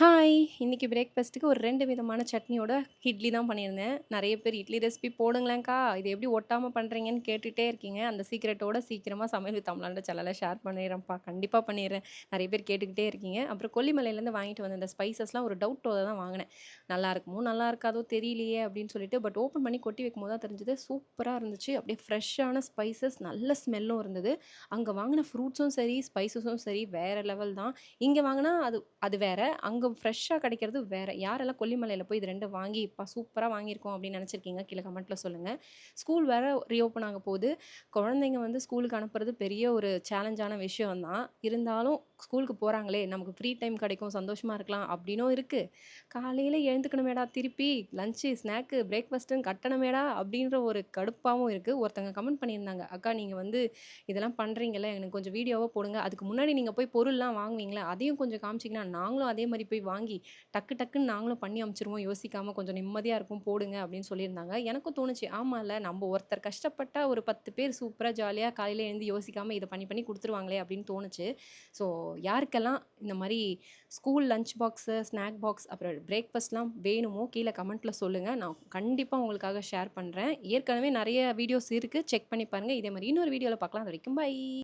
Hi! இன்னைக்கு பிரேக்ஃபாஸ்ட்டுக்கு ஒரு 2 விதமான சட்னியோட இட்லி தான் பண்ணியிருந்தேன். நெறைய பேர் இட்லி ரெசிபி போடுங்களேன்க்கா, இது எப்படி ஒட்டாம பண்றீங்கன்னு கேட்டுட்டே இருக்கீங்க. அந்த சீக்ரெட்டோட சீக்கிரமா சமையல் வித் அமலான்ற சேனல்ல ஷேர் பண்ணிர்றேன்ப்பா. கண்டிப்பா பண்ணிர்றேன். நெறைய பேர் கேட்டுக்கிட்டே இருக்கீங்க. அப்புறம் கொல்லிமலையிலேருந்து வாங்கிட்டு வந்த இந்த ஸ்பைசஸ்லாம் ஒரு டவுட்டோட தான் வாங்குனேன். நல்லா இருக்குமோ, நல்லா இருக்காதோ தெரியலையே அப்படின்னு சொல்லிட்டு, பட் ஓப்பன் பண்ணி கொட்டி வைக்கும்போது தான் தெரிஞ்சது. சூப்பரா இருந்துச்சு. அப்படியே ஃப்ரெஷ்ஷான ஸ்பைசஸ் நல்ல ஸ்மெல்லும் இருந்தது. அங்க வாங்குன ஃப்ரூட்ஸும் சரி, ஸ்பைசஸும் சரி வேற லெவல் தான். இங்க வாங்குனா அது அது வேற. அங்க ஃப்ரெஷ்ஷா கிடைக்கிறது வேற. யாரெல்லாம் கொல்லிமலையில போய் இது 2 வாங்கி, "அப்பா சூப்பரா வாங்கியிருக்கோம்" அப்படின்னு நெனச்சிருக்கீங்க? கீழ கமெண்ட்ல சொல்லுங்க. ஸ்கூல் வேற ரீஓப்பன் ஆக போது. குழந்தைங்க வந்து ஸ்கூலுக்கு அனுப்புறது பெரிய ஒரு சேலஞ்சான விஷயம் தான். இருந்தாலும் ஸ்கூலுக்கு போறாங்களே, நமக்கு ஃப்ரீ டைம் கிடைக்கும், சந்தோஷமா இருக்கலாம் அப்படின்னும் இருக்கு. காலையில எழுந்துக்கணுமேடா திருப்பி, லஞ்ச்சு, ஸ்நாக்கு, பிரேக்ஃபாஸ்ட்டுன்னு கட்டணுமேடா அப்படின்ற ஒரு கடுப்பாவும் இருக்கு. ஒருத்தங்க கமெண்ட் பண்ணியிருந்தாங்க, "அக்கா நீங்க வந்து இதெல்லாம் பண்றீங்கல்ல, எனக்கு கொஞ்சம் வீடியோவா போடுங்க. அதுக்கு முன்னாடி நீங்க போய் பொருள்லாம் வாங்குவீங்கல்ல, அதையும் கொஞ்சம் காமிச்சீங்கன்னா, நாங்களும் அதே மாரி போய் வாங்கி, டக்கு டக்குன்னு நாங்களும் பண்ணி அனுப்பிச்சுருவோம். யோசிக்காம கொஞ்சம் நிம்மதியா இருக்கும் போடுங்க அப்படின்னு சொல்லியிருந்தாங்க. எனக்கும் தோணுச்சு, ஆமால்ல நம்ம ஒருத்தர் கஷ்டப்பட்டா ஒரு 10 பேர் சூப்பரா ஜாலியா காலையில எழுந்து யோசிக்காம இத பண்ணி பண்ணி குடுத்துருவாங்களே அப்படின்னு தோணுச்சு. ஸோ யாருக்கெல்லாம் இந்த மாரி school lunch box, snack box அப்புறம் பிரேக்ஃபாஸ்ட்லாம் வேணுமோ கீழ கமெண்ட்ல சொல்லுங்க. நான் கண்டிப்பா உங்களுக்காக ஷேர் பண்றேன். ஏற்கனவே நெறைய வீடியோஸ் இருக்கு. செக் பண்ணி பாருங்க. இதே மாரி இன்னொரு வீடியோல பார்க்கலாம். அதுவரைக்கும் பை.